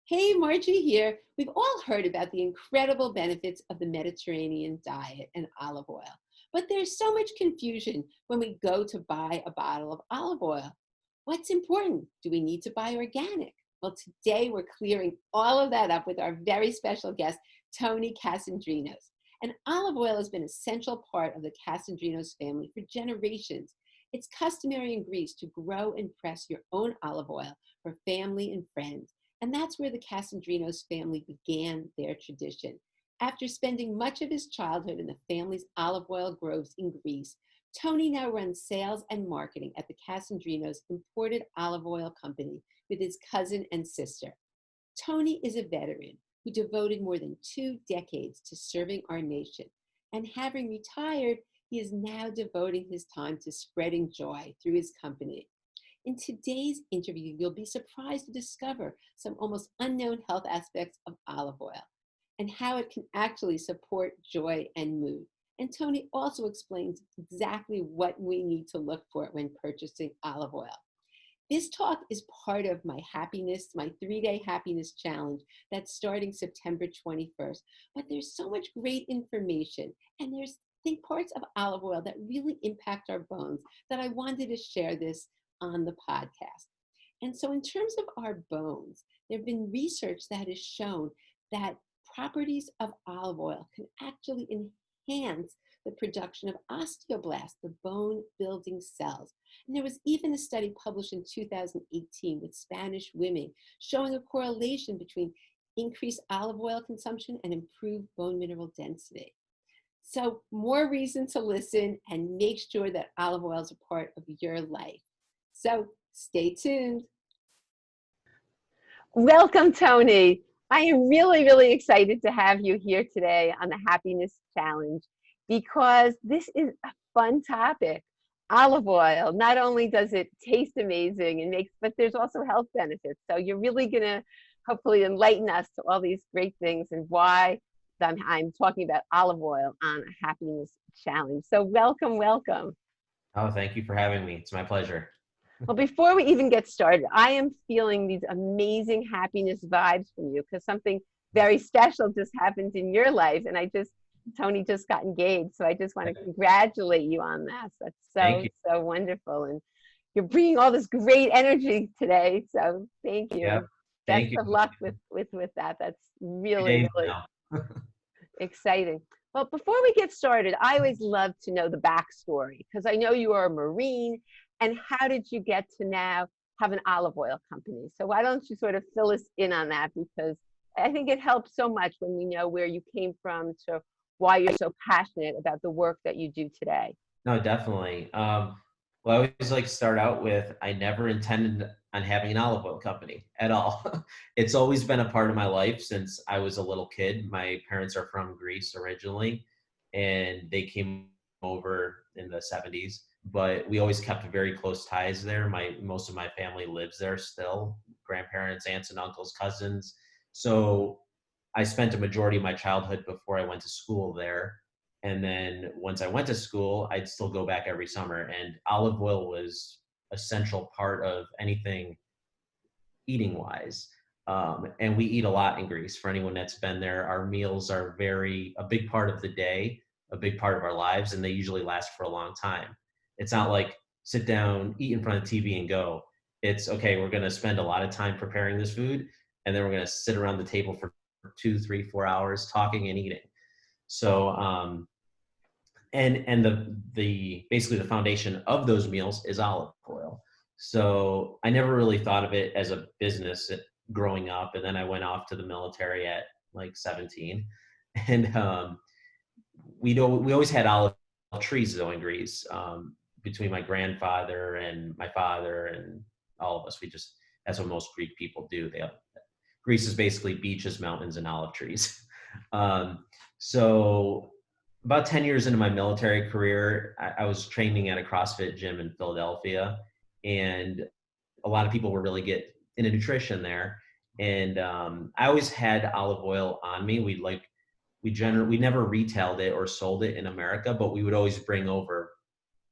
Hey, Margie here. We've all heard about the incredible benefits of the Mediterranean diet and olive oil, but there's so much confusion when we go to buy a bottle of olive oil. What's important? Do we need to buy organic? Well, today we're clearing all of that up with our very special guest, Tony Kasandrinos. And olive oil has been a central part of the Kasandrinos family for generations. It's customary in Greece to grow and press your own olive oil for family and friends. And that's where the Kasandrinos family began their tradition. After spending much of his childhood in the family's olive oil groves in Greece, Tony now runs sales and marketing at the Kasandrinos Imported Olive Oil Company with his cousin and sister. Tony is a veteran who devoted more than 2 decades to serving our nation. And having retired, he is now devoting his time to spreading joy through his company. In today's interview, you'll be surprised to discover some almost unknown health aspects of olive oil and how it can actually support joy and mood. And Tony also explains exactly what we need to look for when purchasing olive oil. This talk is part of my 3-day happiness challenge that's starting September 21st. But there's so much great information, and there's parts of olive oil that really impact our bones that I wanted to share this on the podcast. And so in terms of our bones, there have been research that has shown that properties of olive oil can actually enhance the production of osteoblasts, the bone building cells. And there was even a study published in 2018 with Spanish women showing a correlation between increased olive oil consumption and improved bone mineral density. So more reason to listen and make sure that olive oil is a part of your life. So stay tuned. Welcome, Tony. I am really, really excited to have you here today on the Happiness Challenge because this is a fun topic. Olive oil, not only does it taste amazing and but there's also health benefits. So you're really going to hopefully enlighten us to all these great things and why I'm talking about olive oil on a Happiness Challenge. So welcome, welcome. Oh, thank you for having me. It's my pleasure. Well, before we even get started, I am feeling these amazing happiness vibes from you because something very special just happened in your life. And Tony just got engaged. So I just want to congratulate you on that. That's so wonderful. And you're bringing all this great energy today. So thank you. Yeah, Best of luck with that. That's really, really exciting. Well, before we get started, I always love to know the backstory because I know you are a Marine. And how did you get to now have an olive oil company? So why don't you sort of fill us in on that? Because I think it helps so much when we know where you came from to why you're so passionate about the work that you do today. No, definitely. Well, I always like to start out with, I never intended on having an olive oil company at all. It's always been a part of my life since I was a little kid. My parents are from Greece originally, and they came over in the 70s. But we always kept very close ties there. Most of my family lives there still, grandparents, aunts and uncles, cousins. So I spent a majority of my childhood before I went to school there. And then once I went to school, I'd still go back every summer. And olive oil was a central part of anything eating wise. And we eat a lot in Greece. For anyone that's been there, our meals are a big part of the day, a big part of our lives, and they usually last for a long time. It's not like sit down, eat in front of TV and go. It's okay, we're going to spend a lot of time preparing this food, and then we're going to sit around the table for 2, 3, 4 hours talking and eating. So, and the basically the foundation of those meals is olive oil. So I never really thought of it as a business growing up. And then I went off to the military at like 17. And we always had olive trees though in Greece. Between my grandfather and my father and all of us, that's what most Greek people do. Greece is basically beaches, mountains, and olive trees. So about 10 years into my military career, I was training at a CrossFit gym in Philadelphia, and a lot of people were really get into nutrition there. And I always had olive oil on me. We never retailed it or sold it in America, but we would always bring over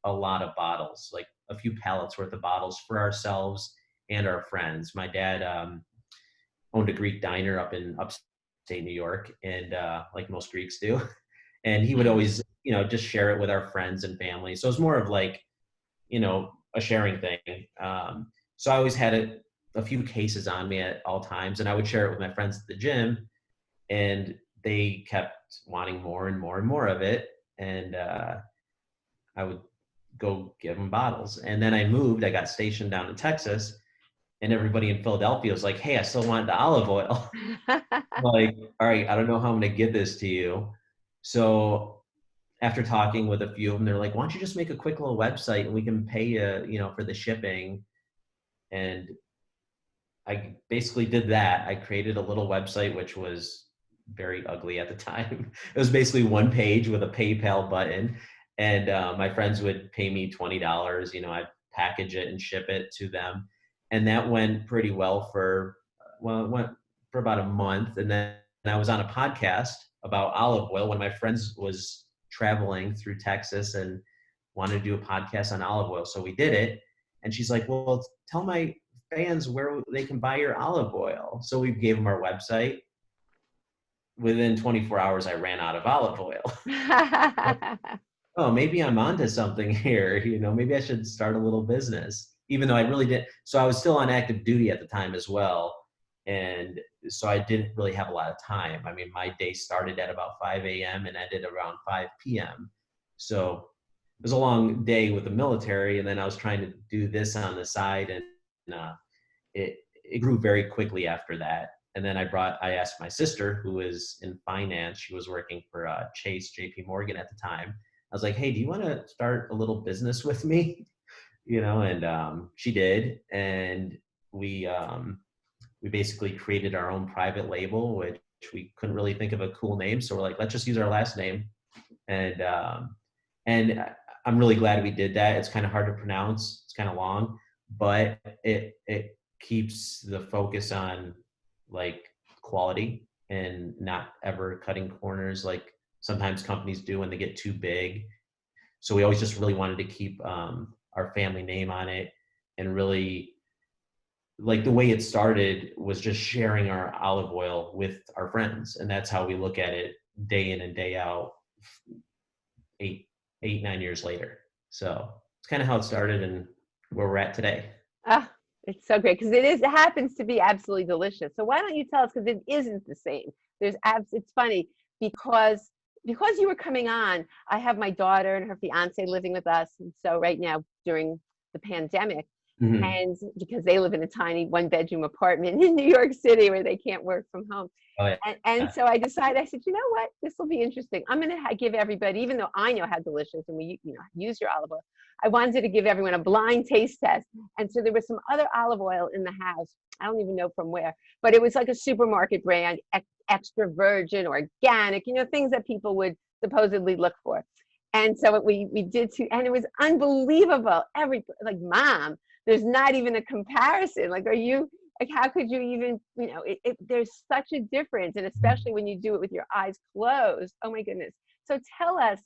a lot of bottles, like a few pallets worth of bottles for ourselves and our friends. My dad owned a Greek diner up in upstate New York, and like most Greeks do. And he would always, just share it with our friends and family. So it's more of like, a sharing thing. So I always had a few cases on me at all times, and I would share it with my friends at the gym, and they kept wanting more and more and more of it. And I would go give them bottles. And then I got stationed down in Texas, and everybody in Philadelphia was like, "Hey, I still want the olive oil." Like, all right, I don't know how I'm going to get this to you. So after talking with a few of them, they're like, "Why don't you just make a quick little website and we can pay you, for the shipping?" And I basically did that. I created a little website, which was very ugly at the time. It was basically one page with a PayPal button, and my friends would pay me $20. I'd package it and ship it to them, and that went pretty well it went for about a month, and then I was on a podcast about olive oil when my friends was traveling through Texas and wanted to do a podcast on olive oil, so we did it. And she's like, "Well, tell my fans where they can buy your olive oil." So we gave them our website. Within 24 hours, I ran out of olive oil. Oh, maybe I'm onto something here. Maybe I should start a little business, even though I really didn't. So I was still on active duty at the time as well. And so I didn't really have a lot of time. I mean, my day started at about 5 a.m. and ended around 5 p.m. So it was a long day with the military. And then I was trying to do this on the side, and it grew very quickly after that. And then I asked my sister, who was in finance. She was working for Chase, JP Morgan at the time. I was like, "Hey, do you want to start a little business with me?" And she did. And we basically created our own private label, which we couldn't really think of a cool name. So we're like, let's just use our last name. And I'm really glad we did that. It's kind of hard to pronounce. It's kind of long, but it keeps the focus on like quality and not ever cutting corners like sometimes companies do when they get too big. So we always just really wanted to keep our family name on it, and really, like, the way it started was just sharing our olive oil with our friends, and that's how we look at it day in and day out, 9 years later. So it's kind of how it started and where we're at today. Ah, it's so great because it happens to be absolutely delicious. So why don't you tell us, because it isn't the same. It's funny because you were coming on, I have my daughter and her fiance living with us. And so right now during the pandemic, Mm-hmm. and because they live in a tiny 1-bedroom apartment in New York City where they can't work from home. Oh, yeah. And so I decided, I said, you know what, this will be interesting. I'm going to give everybody, even though I know how delicious and we use your olive oil, I wanted to give everyone a blind taste test. And so there was some other olive oil in the house. I don't even know from where, but it was like a supermarket brand, extra virgin, organic, things that people would supposedly look for. And so we did too, and it was unbelievable. Like, Mom, there's not even a comparison. Like, how could you even, there's such a difference. And especially when you do it with your eyes closed. Oh my goodness. So tell us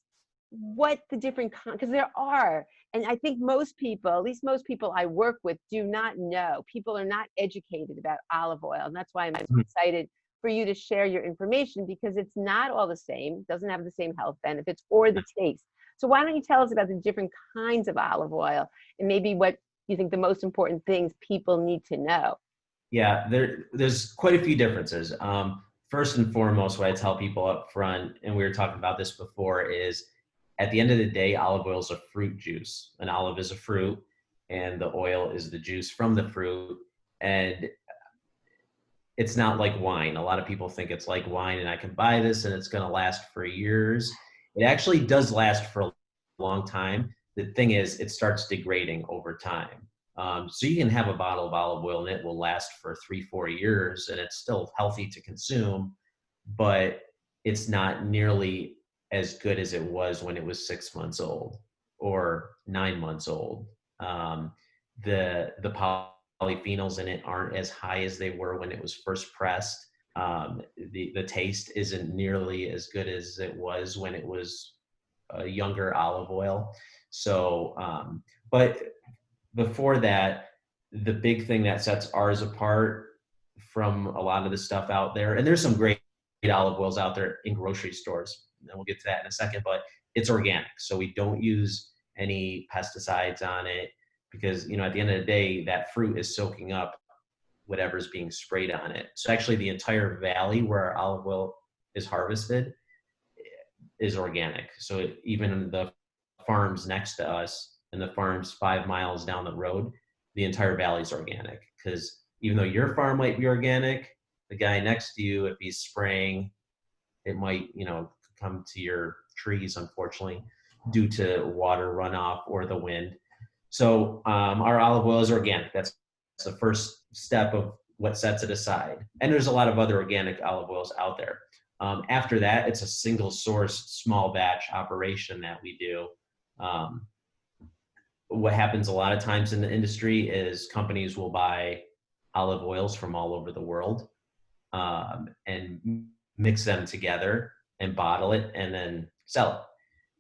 what the different, because there are, and I think most people, at least most people I work with, do not know. People are not educated about olive oil. And that's why I'm so excited for you to share your information, because it's not all the same, doesn't have the same health benefits or the taste. So why don't you tell us about the different kinds of olive oil and maybe what you think the most important things people need to know? Yeah, there's quite a few differences. First and foremost, what I tell people up front, and we were talking about this before, is at the end of the day, olive oil is a fruit juice. An olive is a fruit, and the oil is the juice from the fruit. And it's not like wine. A lot of people think it's like wine, and I can buy this and it's going to last for years. It actually does last for a long time. The thing is, it starts degrading over time. So you can have a bottle of olive oil and it will last for 3-4 years and it's still healthy to consume, but it's not nearly as good as it was when it was 6 months old or 9 months old. The polyphenols in it aren't as high as they were when it was first pressed. The taste isn't nearly as good as it was when it was a younger olive oil. So, but before that, the big thing that sets ours apart from a lot of the stuff out there. And there's some great olive oils out there in grocery stores, and we'll get to that in a second, but it's organic. So we don't use any pesticides on it because, you know, at the end of the day, that fruit is soaking up whatever's being sprayed on it. So actually the entire valley where our olive oil is harvested is organic. So even the farms next to us and the farms 5 miles down the road, the entire valley is organic. Because even though your farm might be organic, the guy next to you, if he's spraying, it might, you know, come to your trees, unfortunately, due to water runoff or the wind. So our olive oil is organic. That's the first step of what sets it aside. And there's a lot of other organic olive oils out there. After that, it's a single source, small batch operation that we do. What happens a lot of times in the industry is companies will buy olive oils from all over the world and mix them together and bottle it and then sell it.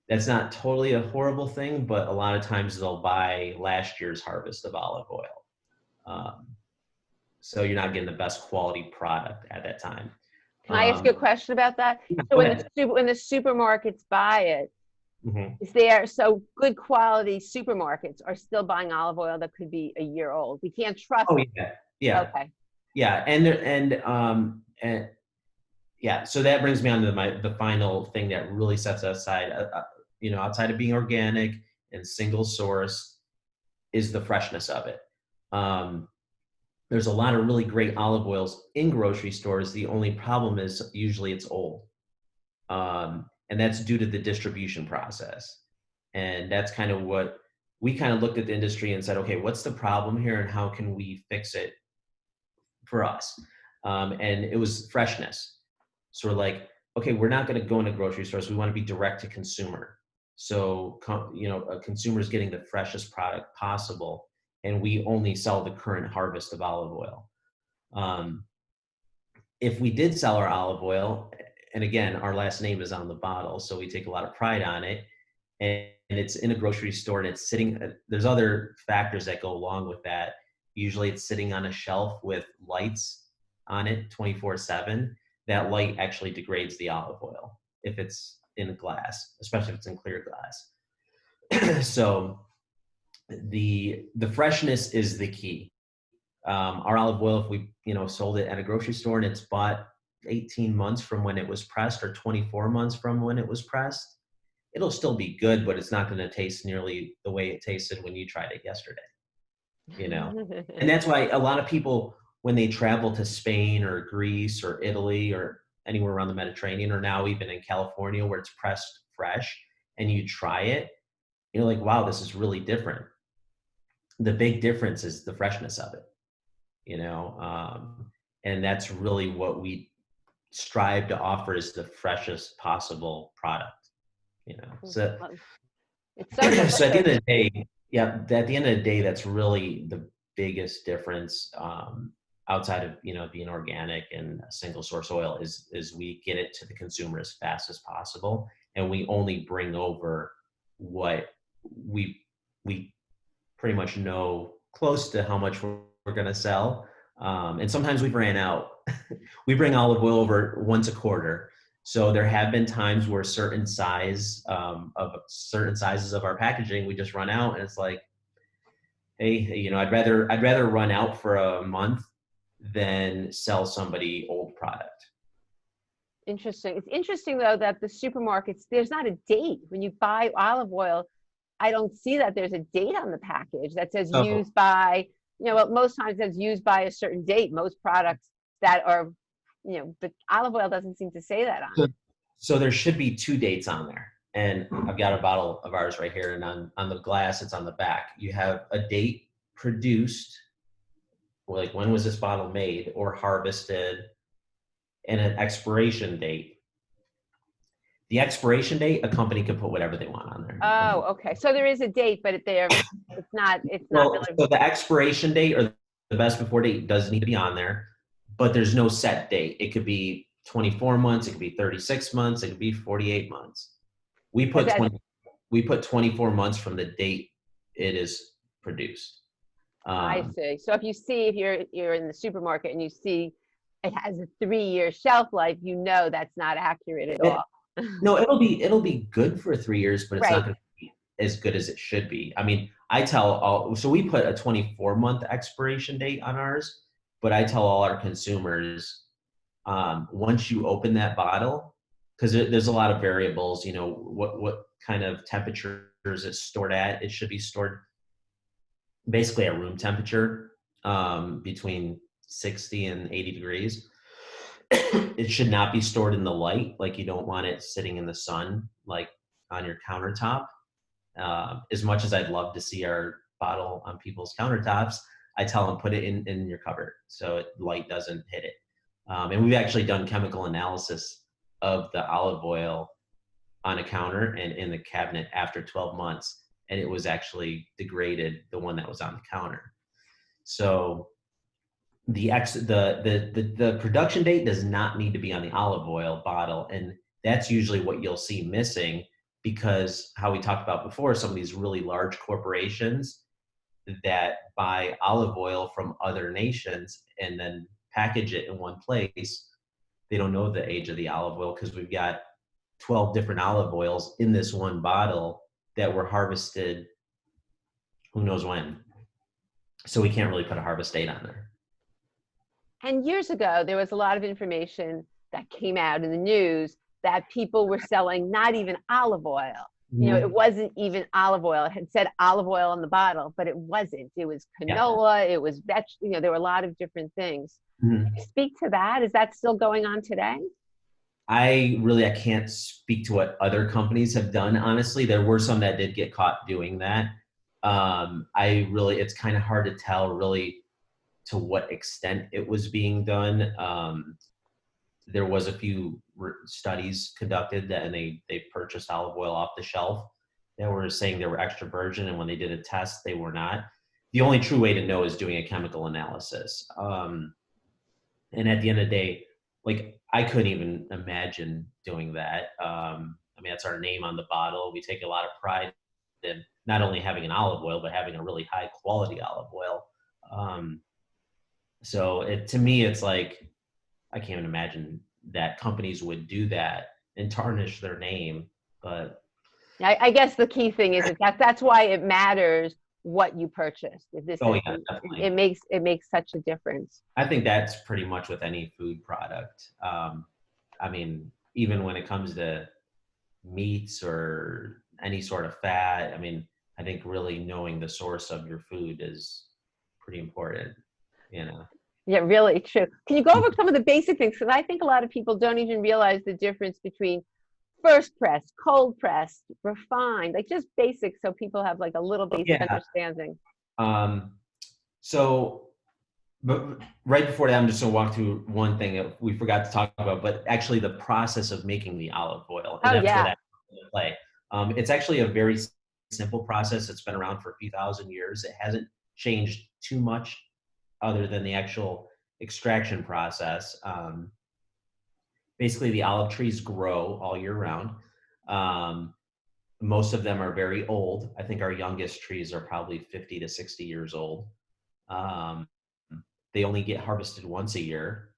That's not totally a horrible thing, but a lot of times they'll buy last year's harvest of olive oil. So you're not getting the best quality product at that time. Can I ask you a question about that? So when the supermarkets buy it, is there, so good quality supermarkets are still buying olive oil that could be a year old? We can't trust. Oh yeah. Okay. Yeah, and yeah. So that brings me on to the final thing that really sets us aside. You know, outside of being organic and single source, is the freshness of it. There's a lot of really great olive oils in grocery stores. The only problem is usually it's old. And that's due to the distribution process. And that's kind of what we kind of looked at the industry and said, okay, what's the problem here and how can we fix it for us? And it was freshness. So we're like, okay, we're not going to go into grocery stores. We want to be direct to consumer. So, you know, a consumer is getting the freshest product possible. And we only sell the current harvest of olive oil. If we did sell our olive oil, and again, our last name is on the bottle, so we take a lot of pride on it, and it's in a grocery store and it's sitting, there's other factors that go along with that. Usually it's sitting on a shelf with lights on it 24/7. That light actually degrades the olive oil if it's in glass, especially if it's in clear glass. So the freshness is the key. Our olive oil, if we, you know, sold it at a grocery store and it's bought 18 months from when it was pressed or 24 months from when it was pressed, it'll still be good, but it's not going to taste nearly the way it tasted when you tried it yesterday, you know? And that's why a lot of people, when they travel to Spain or Greece or Italy or anywhere around the Mediterranean, or now even in California where it's pressed fresh, and you try it, you're like, wow, this is really different. The big difference is the freshness of it, you know? And that's really what we strive to offer, is the freshest possible product, you know? So, it's so, so at the end of the day, at the end of the day, that's really the biggest difference, outside of, you know, being organic and a single source oil, is we get it to the consumer as fast as possible. And we only bring over what we pretty much know close to how much we're going to sell. And sometimes we've ran out. We bring olive oil over once a quarter. So there have been times where certain sizes of our packaging, we just run out, and it's like, hey, you know, I'd rather run out for a month than sell somebody old product. Interesting. It's interesting though that the supermarkets, there's not a date when you buy olive oil. I don't see that there's a date on the package that says used by, you know, most times it's used by a certain date. Most products that are, you know, the olive oil doesn't seem to say that on it. So there should be 2 dates on there. And I've got a bottle of ours right here, and on the glass, it's on the back. You have a date produced, like when was this bottle made or harvested, and an expiration date. The expiration date, a company can put whatever they want on there. Oh, okay. So there is a date, but it's not really. So the expiration date or the best before date does need to be on there, but there's no set date. It could be 24 months, it could be 36 months, it could be 48 months. We put 24 months from the date it is produced. I see. So if you're in the supermarket and you see it has a 3-year shelf life, you know that's not accurate at all. No, it'll be good for 3 years, but it's not Right. going to be as good as it should be. I mean, so we put a 24-month expiration date on ours, but I tell all our consumers, once you open that bottle, because there's a lot of variables, you know, what kind of temperature is it stored at? It should be stored basically at room temperature, between 60 and 80 degrees. It should not be stored in the light. Like, you don't want it sitting in the sun, like on your countertop. As much as I'd love to see our bottle on people's countertops, I tell them put it in your cupboard so light doesn't hit it. And we've actually done chemical analysis of the olive oil on a counter and in the cabinet after 12 months, and it was actually degraded, the one that was on the counter. So the production date does not need to be on the olive oil bottle, and that's usually what you'll see missing, because how we talked about before, some of these really large corporations that buy olive oil from other nations and then package it in one place, they don't know the age of the olive oil, because we've got 12 different olive oils in this one bottle that were harvested who knows when. So we can't really put a harvest date on there. And years ago, there was a lot of information that came out in the news that people were selling not even olive oil. You know, it wasn't even olive oil. It had said olive oil on the bottle, but it wasn't. It was canola, it was you know, there were a lot of different things. Can you speak to that? Is that still going on today? I can't speak to what other companies have done, honestly. There were some that did get caught doing that. It's kind of hard to tell really to what extent it was being done. There was a few studies conducted and they purchased olive oil off the shelf that were saying they were extra virgin, and when they did a test, they were not. The only true way to know is doing a chemical analysis. And at the end of the day, like, I couldn't even imagine doing that. I mean, that's our name on the bottle. We take a lot of pride in not only having an olive oil, but having a really high quality olive oil. So to me, it's like, I can't even imagine that companies would do that and tarnish their name. But I guess the key thing is that's why it matters what you purchased. If this yeah, definitely. It makes such a difference. I think that's pretty much with any food product. I mean, even when it comes to meats or any sort of fat, I mean, I think really knowing the source of your food is pretty important, you know. Yeah, really true. Can you go over some of the basic things? Because I think a lot of people don't even realize the difference between first press, cold press, refined, like just basic, so people have like a little basic understanding. But right before that, I'm just gonna walk through one thing that we forgot to talk about, but actually the process of making the olive oil. And that's where that comes into play. It's actually a very simple process. It's been around for a few thousand years. It hasn't changed too much other than the actual extraction process. Basically, the olive trees grow all year round. Most of them are very old. I think our youngest trees are probably 50 to 60 years old. They only get harvested once a year.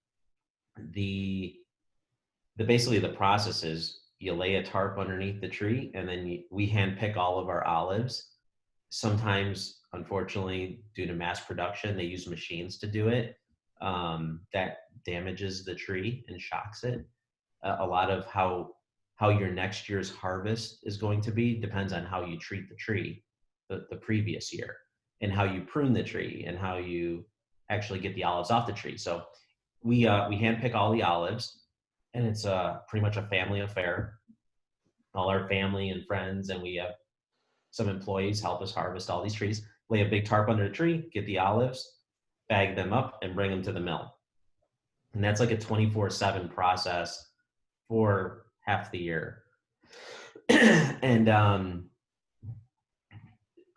Basically the process is you lay a tarp underneath the tree, and then we hand pick all of our olives. Sometimes, unfortunately, due to mass production, they use machines to do it. That damages the tree and shocks it. A lot of how your next year's harvest is going to be depends on how you treat the tree the previous year, and how you prune the tree, and how you actually get the olives off the tree. So we hand pick all the olives, and it's pretty much a family affair. All our family and friends, and we have some employees help us harvest all these trees, lay a big tarp under the tree, get the olives, bag them up, and bring them to the mill. And that's like a 24/7 process for half the year. And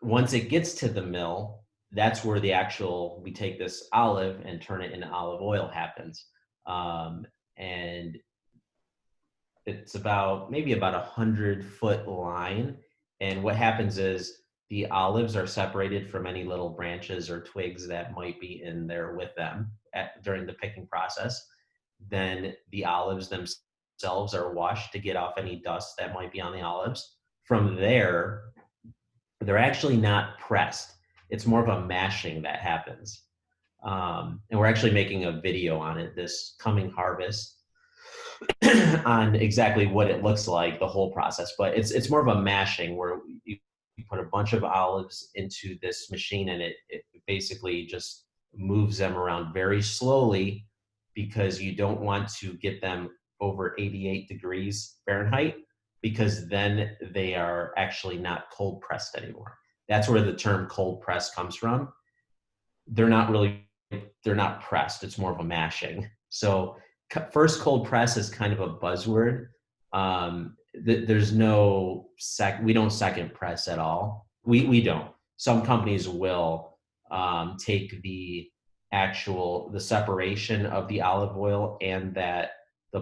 once it gets to the mill, that's where we take this olive and turn it into olive oil happens. And it's maybe about 100-foot line. And what happens is the olives are separated from any little branches or twigs that might be in there with them during the picking process. then the olives themselves are washed to get off any dust that might be on the olives. From there, they're actually not pressed. It's more of a mashing that happens. And we're actually making a video on it this coming harvest on exactly what it looks like, the whole process. But it's more of a mashing where you put a bunch of olives into this machine, and it basically just moves them around very slowly, because you don't want to get them over 88 degrees Fahrenheit, because then they are actually not cold pressed anymore. That's where the term cold press comes from. They're not pressed. It's more of a mashing. So first cold press is kind of a buzzword. There's no we don't second press at all. We don't. Some companies will take the separation of the olive oil and the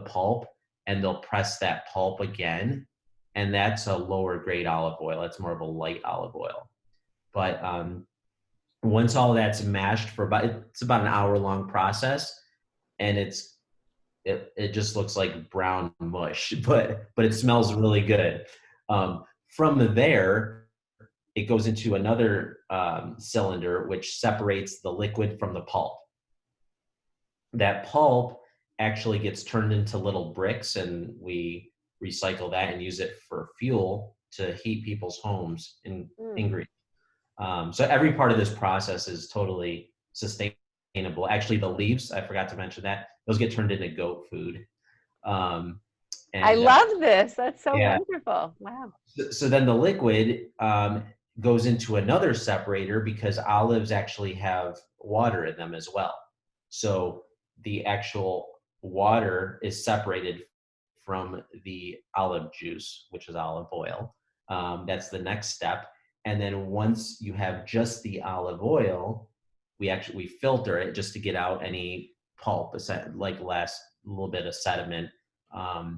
pulp, and they'll press that pulp again, and that's a lower grade olive oil. It's more of a light olive oil. But once all that's mashed for it's about an hour-long process, and it just looks like brown mush, but it smells really good. From there, it goes into another cylinder, which separates the liquid from the pulp. That pulp actually gets turned into little bricks, and we recycle that and use it for fuel to heat people's homes in Greece. So every part of this process is totally sustainable. Actually, the leaves, I forgot to mention that, those get turned into goat food. I love this. That's so wonderful. Wow. So then the liquid goes into another separator, because olives actually have water in them as well. So the actual water is separated from the olive juice, which is olive oil. That's the next step. And then once you have just the olive oil, we filter it just to get out any pulp, like last little bit of sediment.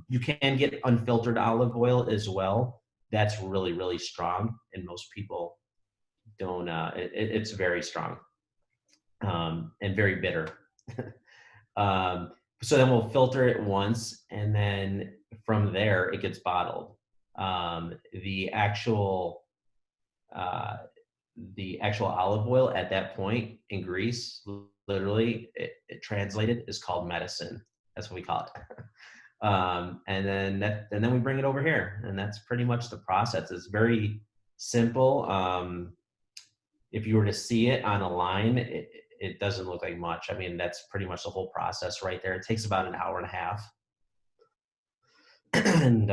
You can get unfiltered olive oil as well. That's really, really strong, and most people don't. It's very strong and very bitter. So then we'll filter it once, and then from there it gets bottled. The actual olive oil at that point in Greece, literally, it translated is called medicine. That's what we call it. And then we bring it over here, and that's pretty much the process. It's very simple. If you were to see it on a line, it doesn't look like much. I mean, that's pretty much the whole process right there. It takes about an hour and a half. And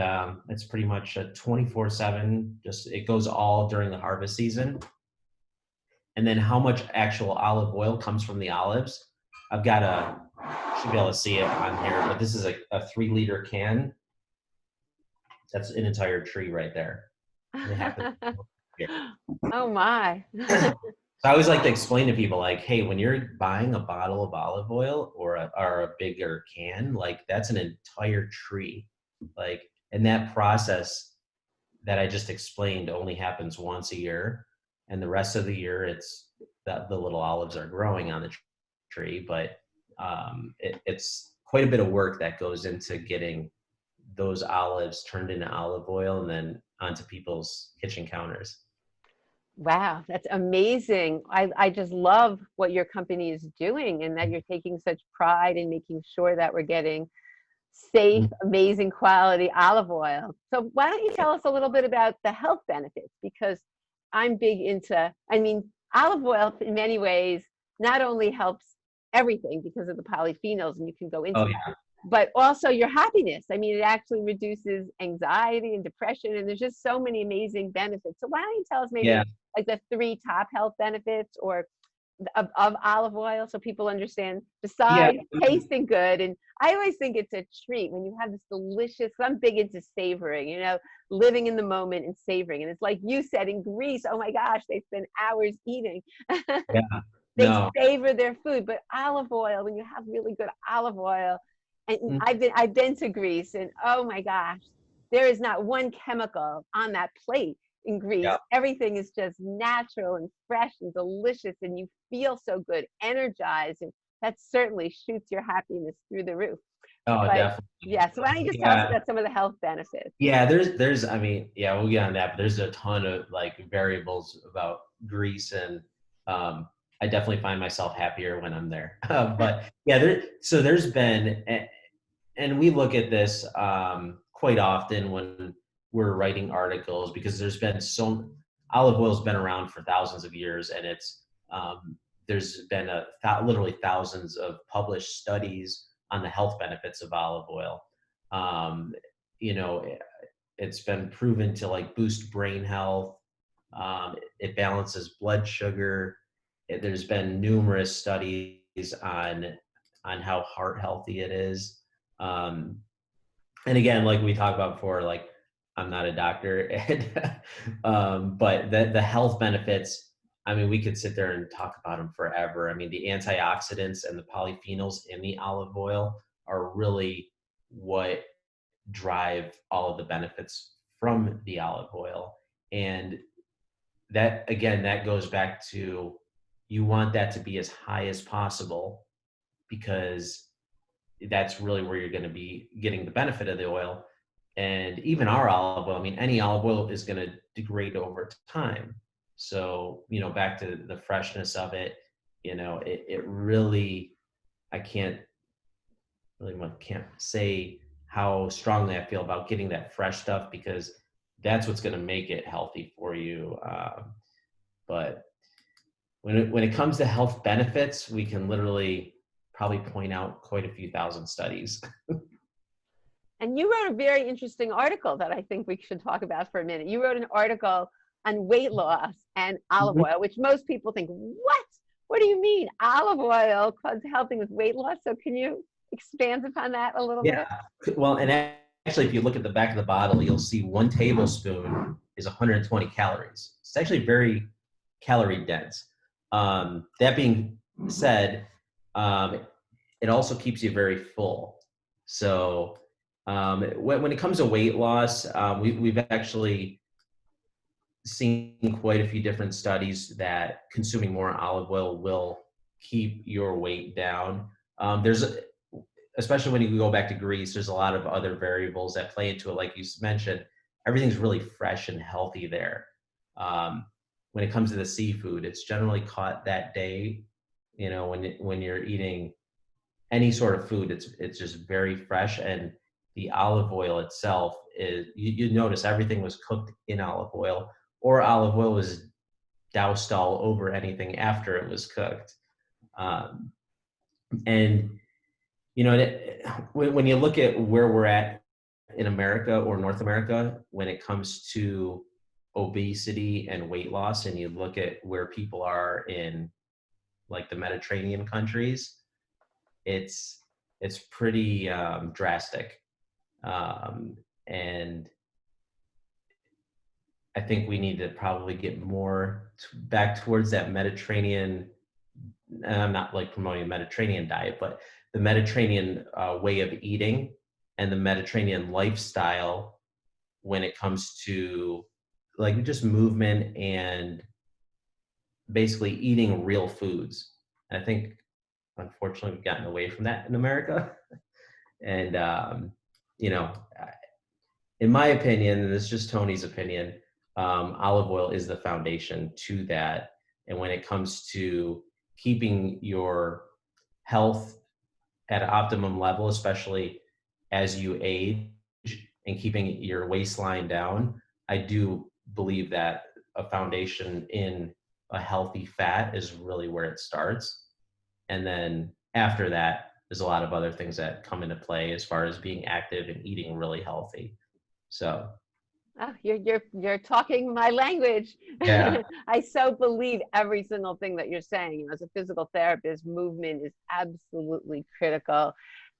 it's pretty much a 24/7, it goes all during the harvest season. And then how much actual olive oil comes from the olives, I've got should be able to see it on here, but this is a 3-liter can. That's an entire tree right there. Oh my. So I always like to explain to people, like, hey, when you're buying a bottle of olive oil or a bigger can, like, that's an entire tree. Like, and that process that I just explained only happens once a year, and the rest of the year it's that the little olives are growing on the tree. But it's quite a bit of work that goes into getting those olives turned into olive oil and then onto people's kitchen counters. Wow, that's amazing. I just love what your company is doing, and that you're taking such pride in making sure that we're getting safe, amazing quality olive oil. So why don't you tell us a little bit about the health benefits? Because I'm big into, olive oil in many ways not only helps everything because of the polyphenols, and you can go into that, but also your happiness. It actually reduces anxiety and depression, and there's just so many amazing benefits. So why don't you tell us maybe like the 3 top health benefits or of olive oil, so people understand, besides tasting good. And I always think it's a treat when you have this delicious, I'm big into savoring, living in the moment and savoring. And it's like you said, in Greece, oh my gosh, they spend hours eating. They savor their food. But olive oil, when you have really good olive oil, and I've been to Greece, and oh my gosh, there is not one chemical on that plate in Greece. Everything is just natural and fresh and delicious, and you feel so good, energized, and that certainly shoots your happiness through the roof. Oh, But definitely. yeah, so why don't you just tell us Yeah. about some of the health benefits? Yeah, I mean, yeah, we'll get on that, but there's a ton of like variables about Greece, and um, I definitely find myself happier when I'm there. But yeah, so there's been, and we look at this quite often when we're writing articles, because there's been olive oil's been around for thousands of years, and there's been literally thousands of published studies on the health benefits of olive oil. Um, you know, it's been proven to like boost brain health. It balances blood sugar. There's been numerous studies on how heart healthy it is. Um, and again, like we talked about before, like I'm not a doctor, and, but the health benefits. I mean, we could sit there and talk about them forever. I mean, the antioxidants and the polyphenols in the olive oil are really what drive all of the benefits from the olive oil. And that, again, that goes back to, you want that to be as high as possible, because that's really where you're going to be getting the benefit of the oil. And even our olive oil, I mean, any olive oil is going to degrade over time. So, back to the freshness of it, it really, I can't say how strongly I feel about getting that fresh stuff, because that's what's going to make it healthy for you. But when it comes to health benefits, we can literally probably point out quite a few thousand studies. And you wrote a very interesting article that I think we should talk about for a minute. You wrote an article on weight loss and olive Mhm. oil, which most people think, what? What do you mean olive oil helping with weight loss? So can you expand upon that a little Yeah. bit? Well, and actually, if you look at the back of the bottle, you'll see 1 tablespoon is 120 calories. It's actually very calorie dense. That being said, it also keeps you very full. So when it comes to weight loss, we've actually seen quite a few different studies that consuming more olive oil will keep your weight down. Especially when you go back to Greece, there's a lot of other variables that play into it. Like you mentioned, everything's really fresh and healthy there. When it comes to the seafood, it's generally caught that day. When you're eating any sort of food, it's just very fresh. And the olive oil itself is, you notice everything was cooked in olive oil, or olive oil was doused all over anything after it was cooked. Um, and when you look at where we're at in America or North America when it comes to obesity and weight loss, and you look at where people are in like the Mediterranean countries, it's pretty drastic. And I think we need to probably get more back towards that Mediterranean. And I'm not like promoting a Mediterranean diet, but the Mediterranean way of eating and the Mediterranean lifestyle when it comes to like just movement and basically eating real foods. And I think, unfortunately, we've gotten away from that in America. And, you know, in my opinion, and it's just Tony's opinion, olive oil is the foundation to that. And when it comes to keeping your health at an optimum level, especially as you age, and keeping your waistline down, I do believe that a foundation in a healthy fat is really where it starts. And then after that, there's a lot of other things that come into play as far as being active and eating really healthy. So Oh, you're talking my language. yeah. I so believe every single thing that you're saying. As a physical therapist, movement is absolutely critical,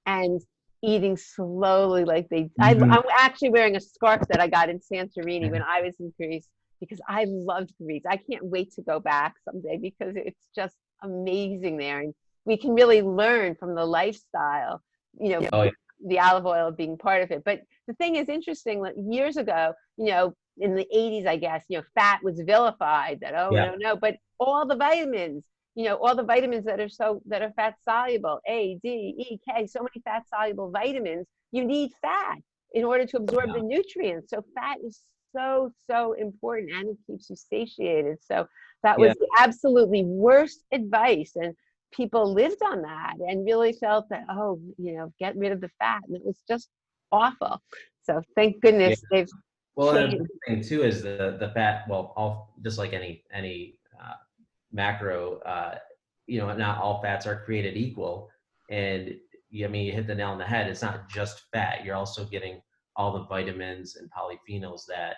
and eating slowly, like Mhm. I'm actually wearing a scarf that I got in Santorini when I was in Greece because I loved Greece. I can't wait to go back someday because it's just amazing there, and we can really learn from the lifestyle. Oh, yeah. The olive oil being part of it, but the thing is interesting, like years ago, in the 80s, I guess, fat was vilified, that, oh, Yeah. no, no, but all the vitamins, all the vitamins that are fat soluble, A, D, E, K, so many fat soluble vitamins. You need fat in order to absorb Yeah. the nutrients. So fat is so important, and it keeps you satiated. So that Yeah. was the absolutely worst advice, and people lived on that and really felt that, oh, get rid of the fat, and it was just awful. So thank Yeah. goodness they've Well, and a changed. big thing too is the fat. Well, all just like any macro, not all fats are created equal. And I mean, you hit the nail on the head. It's not just fat. You're also getting all the vitamins and polyphenols that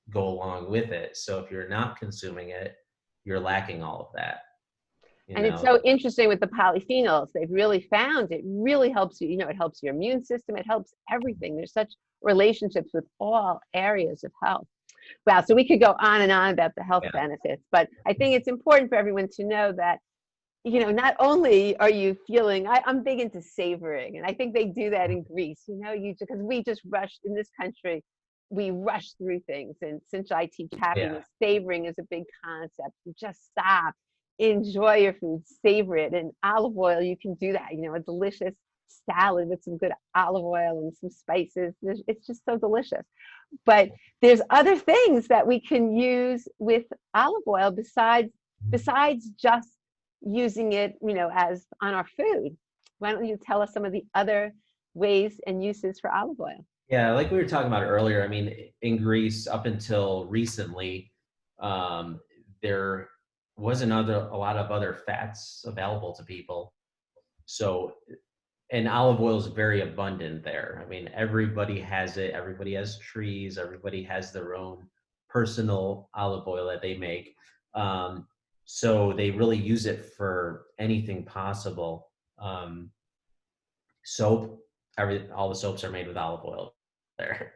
go along with it. So if you're not consuming it, you're lacking all of that. You And it's know? so interesting with the polyphenols. They've really found it really helps you. It helps your immune system. It helps everything. There's such relationships with all areas of health. Wow. So we could go on and on about the health Yeah. benefits, but I think it's important for everyone to know that, not only are you feeling, I'm big into savoring, and I think they do that in Greece, because we just rush in this country, we rush through things. And since I teach Yeah. happiness, savoring is a big concept. You just stop, enjoy your food, savor it. And olive oil, you can do that, a delicious salad with some good olive oil and some spices. It's just so delicious. But there's other things that we can use with olive oil besides just using it, as on our food. Why don't you tell us some of the other ways and uses for olive oil? Yeah, like we were talking about earlier, I mean, in Greece, up until recently, there wasn't a lot of other fats available to people. So, and olive oil is very abundant there. I mean, everybody has it. Everybody has trees. Everybody has their own personal olive oil that they make. So they really use it for anything possible. Soap, all the soaps are made with olive oil there.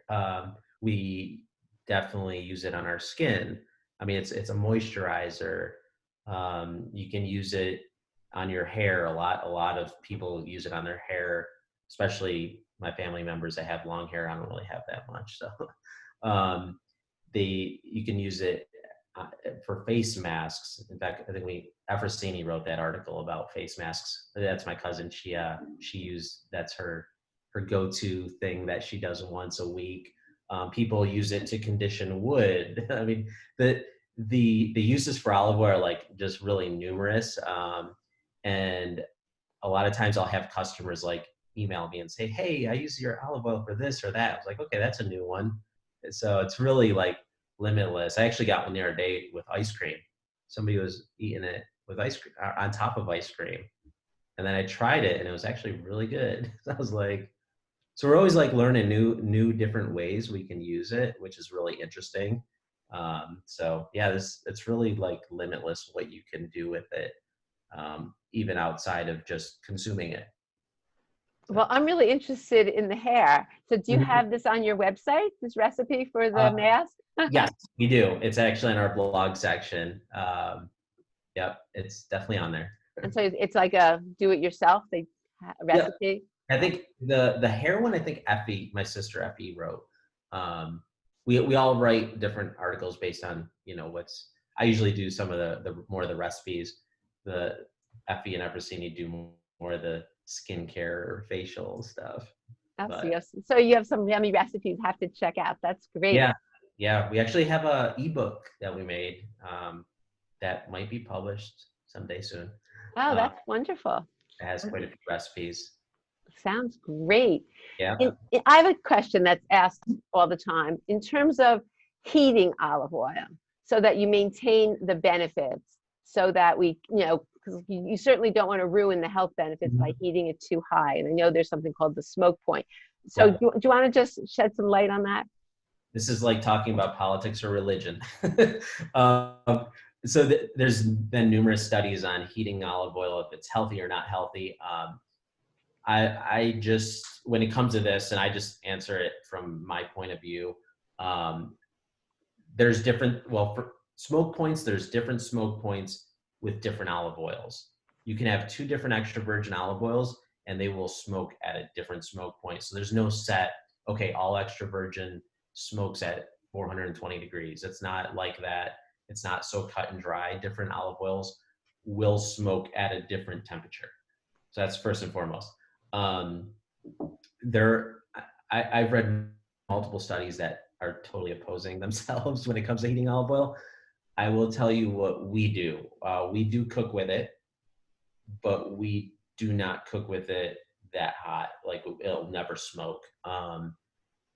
We definitely use it on our skin. I mean, it's a moisturizer. You can use it on your hair a lot. A lot of people use it on their hair, especially my family members that have long hair. I don't really have that much, so um, you can use it for face masks. In fact, I think Efrosini wrote that article about face masks. That's my cousin. That's her go-to thing that she does once a week. People use it to condition wood. I mean, the uses for olive oil are like just really numerous. And a lot of times I'll have customers like email me and say, "Hey, I use your olive oil for this or that." I was like, "Okay, that's a new one." So it's really like limitless. I actually got one the other day with ice cream. Somebody was eating it with ice cream on top of ice cream, and then I tried it, and it was actually really good. So I was like, so we're always like learning new different ways we can use it, which is really interesting. So yeah, it's really like limitless what you can do with it, even outside of just consuming it. Well, I'm really interested in the hair. So do you Mhm. have this on your website, this recipe for the Uh, mask? yes, we do. It's actually in our blog section. Yep, it's definitely on there. And so it's like a do-it-yourself Yep. recipe. I think the hair one, I think Effie, my sister Effie wrote. We all write different articles based on, what's, I usually do some of the more of the recipes. The Effie and Eversini do more of the skincare or facial stuff. Oh, But so you have some yummy recipes I have to check out. That's great. yeah, we actually have a ebook that we made, that might be published someday soon. Oh, Uh, that's wonderful. it has quite a few recipes. Sounds great. Yeah. I have a question that's asked all the time in terms of heating olive oil so that you maintain the benefits, so that because you certainly don't want to ruin the health benefits by heating it too high. And I know there's something called the smoke point. So Yeah. do you want to just shed some light on that? This is like talking about politics or religion. um, so there's been numerous studies on heating olive oil, if it's healthy or not healthy. I just, when it comes to this, and I just answer it from my point of view, there's for smoke points, there's different smoke points with different olive oils. You can have 2 different extra virgin olive oils and they will smoke at a different smoke point. So there's no set, okay, all extra virgin smokes at 420 degrees. It's not like that. It's not so cut and dry. Different olive oils will smoke at a different temperature. So that's first and foremost. I've read multiple studies that are totally opposing themselves when it comes to heating olive oil. I will tell you what we do. We do cook with it, but we do not cook with it that hot. Like, it'll never smoke.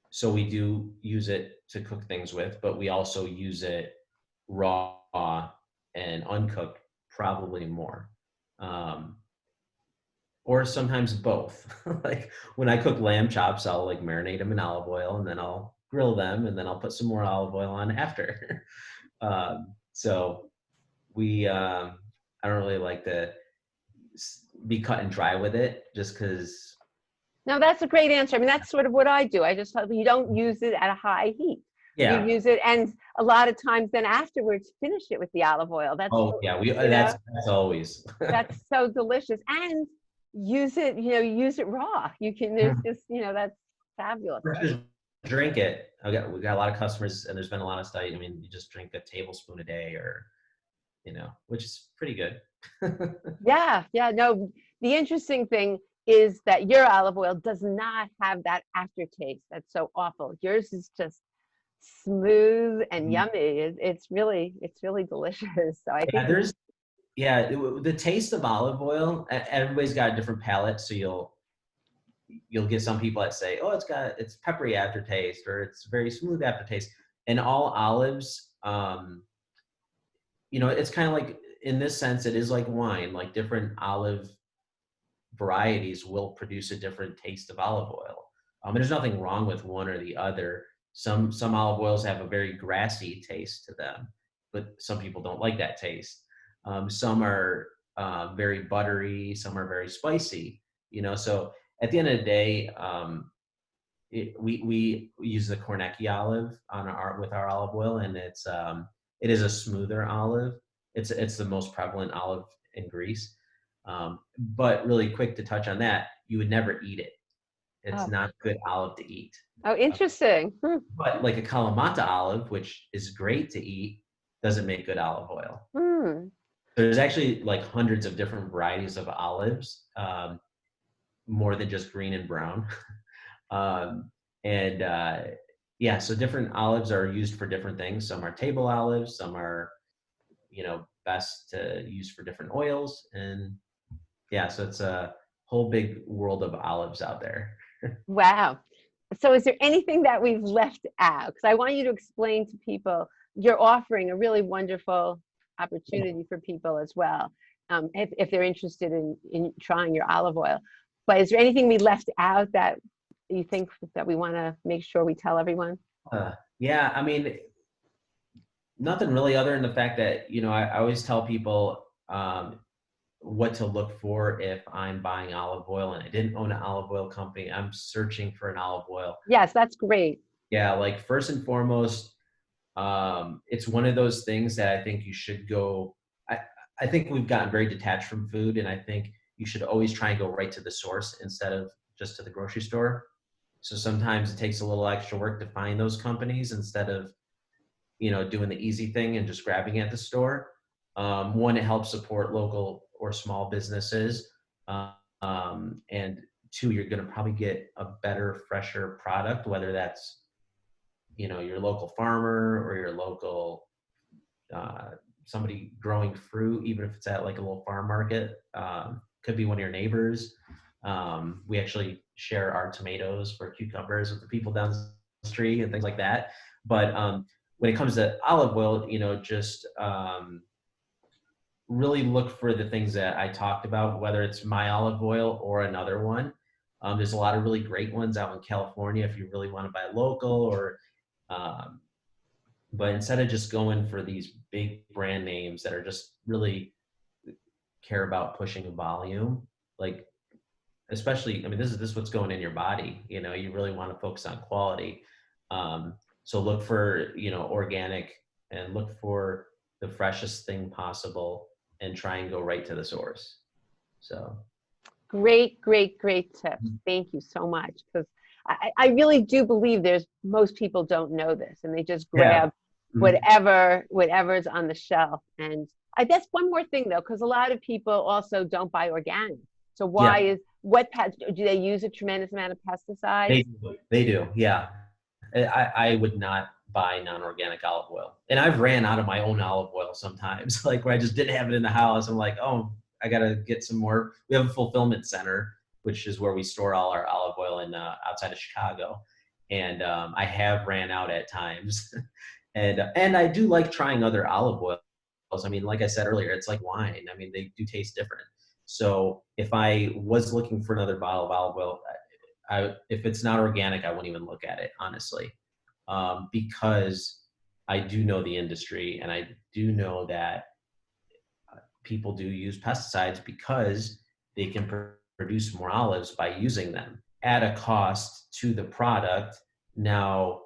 So we do use it to cook things with, but we also use it raw and uncooked, probably more. Or sometimes both. Like, when I cook lamb chops, I'll like marinate them in olive oil, and then I'll grill them, and then I'll put some more olive oil on after. So I don't really like to be cut and dry with it, just because. No, that's a great answer. I mean, that's sort of what I do. I just thought you don't use it at a high heat. Yeah. You use it, and a lot of times then afterwards finish it with the olive oil. That's That's always. that's so delicious. And use it, use it raw. You can, there's just, that's fabulous. Just drink it. We got a lot of customers, and there's been a lot of studies. I mean, you just drink a tablespoon a day, or, which is pretty good. Yeah. No, the interesting thing is that your olive oil does not have that aftertaste. That's so awful. Yours is just smooth and yummy. It's really delicious. So I think the taste of olive oil, everybody's got a different palate. So you'll get some people that say, oh, it's peppery aftertaste, or it's very smooth aftertaste. And all olives, it's kind of like, in this sense, it is like wine. Like, different olive varieties will produce a different taste of olive oil. And there's nothing wrong with one or the other. Some olive oils have a very grassy taste to them, but some people don't like that taste. Some are very buttery, some are very spicy. So at the end of the day, we use the Kornecki olive with our olive oil, and it is a smoother olive. It's the most prevalent olive in Greece. But really quick to touch on that, you would never eat it. It's not good olive to eat. Oh, interesting. But like a Kalamata olive, which is great to eat, doesn't make good olive oil. There's actually like hundreds of different varieties of olives, more than just green and brown. So different olives are used for different things. Some are table olives, some are, best to use for different oils. And so it's a whole big world of olives out there. Wow. So is there anything that we've left out? Because I want you to explain to people, you're offering a really wonderful opportunity for people as well, if they're interested in trying your olive oil. But is there anything we left out that you think that we want to make sure we tell everyone? I mean, nothing really, other than the fact that, I always tell people what to look for if I'm buying olive oil and I didn't own an olive oil company. I'm searching for an olive oil. Yes, that's great. Yeah, like, first and foremost, it's one of those things that I think you should go. I think we've gotten very detached from food, and I think you should always try and go right to the source instead of just to the grocery store. So sometimes it takes a little extra work to find those companies instead of, doing the easy thing and just grabbing at the store. One, it helps support local or small businesses. And two, you're going to probably get a better, fresher product, whether that's, your local farmer or your local, somebody growing fruit, even if it's at like a little farm market. Could be one of your neighbors. We actually share our tomatoes for cucumbers with the people down the street and things like that. But when it comes to olive oil, just really look for the things that I talked about, whether it's my olive oil or another one. There's a lot of really great ones out in California if you really want to buy local, or but instead of just going for these big brand names that are just really care about pushing a volume, like, especially, I mean, this is what's going in your body. You really want to focus on quality. So look for, organic, and look for the freshest thing possible, and try and go right to the source. So. Great tips. Thank you so much. Because I really do believe most people don't know this, and they just grab whatever's on the shelf. And That's one more thing though, because a lot of people also don't buy organic. So Yeah, do they use a tremendous amount of pesticides? they do. Yeah. I would not buy non-organic olive oil. And I've ran out of my own olive oil sometimes, like where I just didn't have it in the house. I'm like, oh, I got to get some more. We have a fulfillment center, which is where we store all our olive oil in outside of Chicago. And I have ran out at times. And I do like trying other olive oils. I mean, like I said earlier, it's like wine. I mean, they do taste different. So if I was looking for another bottle of olive oil, if it's not organic, I wouldn't even look at it, honestly, because I do know the industry, and I do know that people do use pesticides because they can produce more olives by using them at a cost to the product now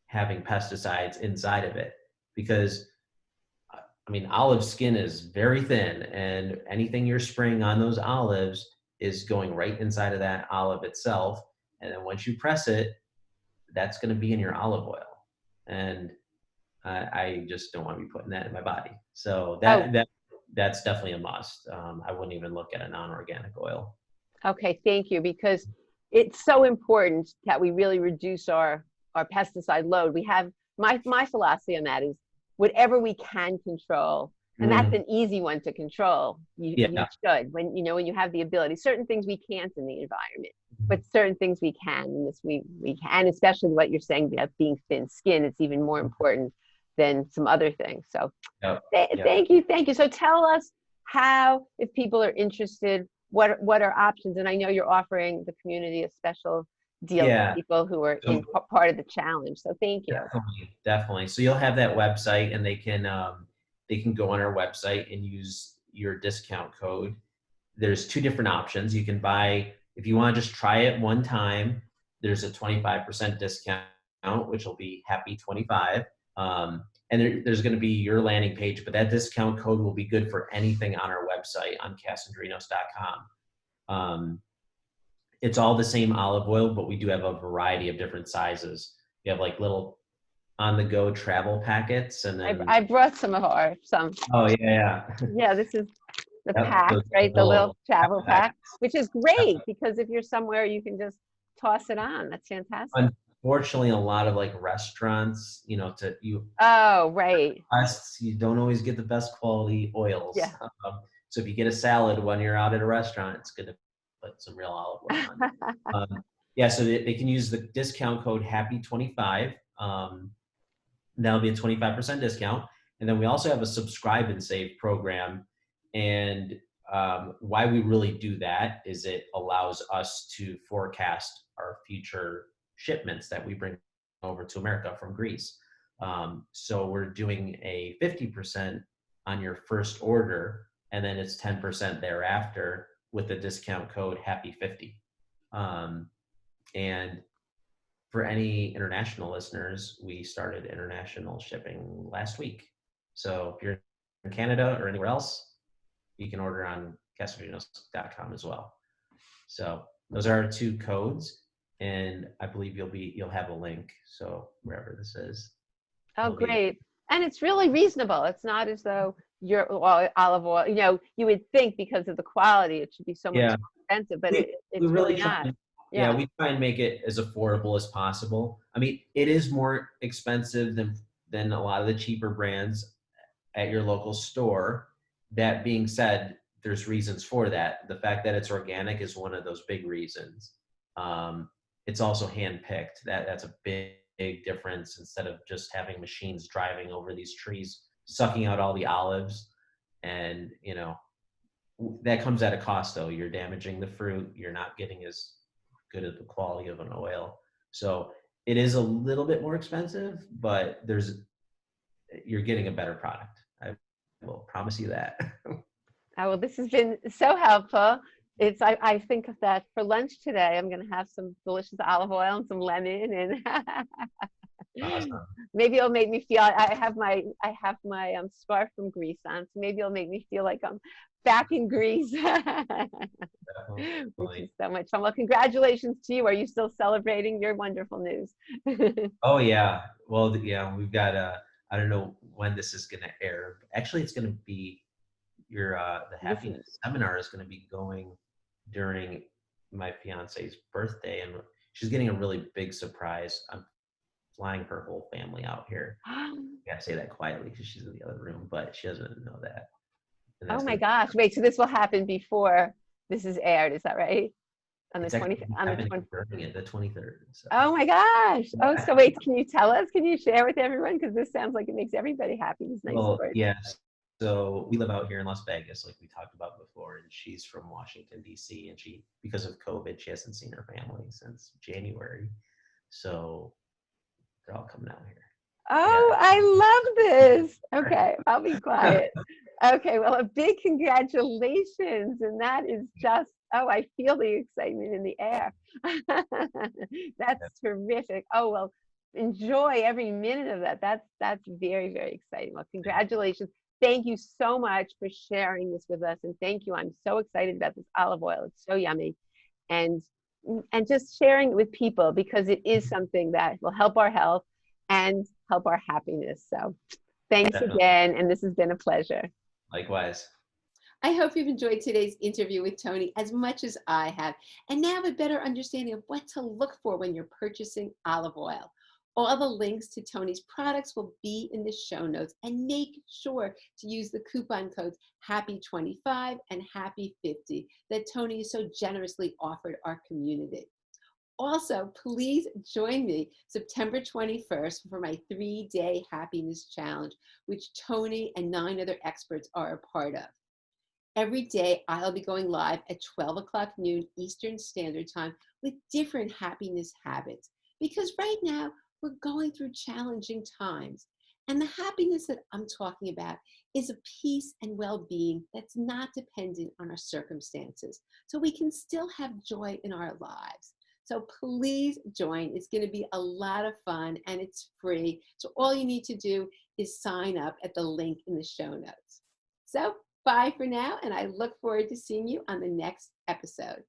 having pesticides inside of it. Because I mean, olive skin is very thin, and anything you're spraying on those olives is going right inside of that olive itself. And then once you press it, that's going to be in your olive oil. And I just don't want to be putting that in my body. So that's definitely a must. I wouldn't even look at a non-organic oil. Okay, thank you, because it's so important that we really reduce our pesticide load. We have my philosophy on that is whatever we can control, and that's an easy one to control. You should, when you have the ability. Certain things we can't in the environment, but certain things we can. And this we can, especially what you're saying about being thin skin. It's even more important than some other things. So thank you. So tell us how, if people are interested, what are options? And I know you're offering the community a special deal for people who are in part of the challenge. So thank you. Definitely. So you'll have that website, and they can go on our website and use your discount code. There's two different options. You can buy, if you want to just try it one time, there's a 25% discount, which will be happy 25. And there's going to be your landing page, but that discount code will be good for anything on our website on Kasandrinos.com. It's all the same olive oil, but we do have a variety of different sizes. We have like little on-the-go travel packets, and then I brought some. Oh yeah. Yeah, this is the pack, right? The little travel pack, which is great because if you're somewhere, you can just toss it on. That's fantastic. Unfortunately, a lot of like restaurants, Oh, right. you don't always get the best quality oils. Yeah. So if you get a salad when you're out at a restaurant, it's good to put some real olive oil on. So they can use the discount code HAPPY25. That'll be a 25% discount. And then we also have a subscribe and save program. And why we really do that is it allows us to forecast our future shipments that we bring over to America from Greece. So we're doing a 50% on your first order, and then it's 10% thereafter with the discount code HAPPY50. And for any international listeners, we started international shipping last week. So if you're in Canada or anywhere else, you can order on Kasandrinos.com as well. So those are our two codes, and I believe you'll have a link. So wherever this is. Oh, great. And it's really reasonable. It's not as though your olive oil, you would think because of the quality, it should be so much more expensive, but it's really not. Yeah, we try and make it as affordable as possible. I mean, it is more expensive than a lot of the cheaper brands at your local store. That being said, there's reasons for that. The fact that it's organic is one of those big reasons. It's also hand-picked. That's a big difference, instead of just having machines driving over these trees, sucking out all the olives. And, that comes at a cost, though. You're damaging the fruit. You're not getting as good at the quality of an oil. So it is a little bit more expensive, but you're getting a better product. I will promise you that. Oh, well, this has been so helpful. I think of that for lunch today. I'm going to have some delicious olive oil and some lemon, and Awesome. Maybe it'll make me feel. I have my scarf from Greece on, so maybe it'll make me feel like I'm back in Greece. Which is so much fun. Well, congratulations to you. Are you still celebrating your wonderful news? Oh yeah. Well, yeah, we've got I don't know when this is going to air. Actually, it's going to be the happiness seminar is going to be going during my fiance's birthday, and she's getting a really big surprise. I'm flying her whole family out here. I gotta say that quietly because she's in the other room, but she doesn't know that. And Oh that's my gonna gosh. Wait, so this will happen before this is aired, is that right? On the it's 20th, actually on the happening 20th. during it, the 23rd. So. Oh my gosh. Oh, Yeah. so wait, can you tell us? Can you share with everyone? Because this sounds like it makes everybody happy. This nice Well, story. yes. So we live out here in Las Vegas, like we talked about before, and she's from Washington, D.C., and because of COVID, she hasn't seen her family since January. So they're all coming out here. Oh, Yeah. I love this. Okay, I'll be quiet. Okay, well, a big congratulations. And that is just, oh, I feel the excitement in the air. That's terrific. Oh, well, enjoy every minute of that. That's very, very exciting. Well, congratulations. Thank you so much for sharing this with us. And thank you. I'm so excited about this olive oil. It's so yummy. And just sharing it with people because it is something that will help our health and help our happiness. So thanks Definitely. again. And this has been a pleasure. Likewise. I hope you've enjoyed today's interview with Tony as much as I have, and now have a better understanding of what to look for when you're purchasing olive oil. All the links to Tony's products will be in the show notes, and make sure to use the coupon codes HAPPY25 and HAPPY50 that Tony has so generously offered our community. Also, please join me September 21st for my 3-day happiness challenge, which Tony and 9 other experts are a part of. Every day, I'll be going live at 12 o'clock noon Eastern Standard Time with different happiness habits. Because right now, we're going through challenging times. And the happiness that I'm talking about is a peace and well-being that's not dependent on our circumstances. So we can still have joy in our lives. So please join. It's going to be a lot of fun and it's free. So all you need to do is sign up at the link in the show notes. So bye for now, and I look forward to seeing you on the next episode.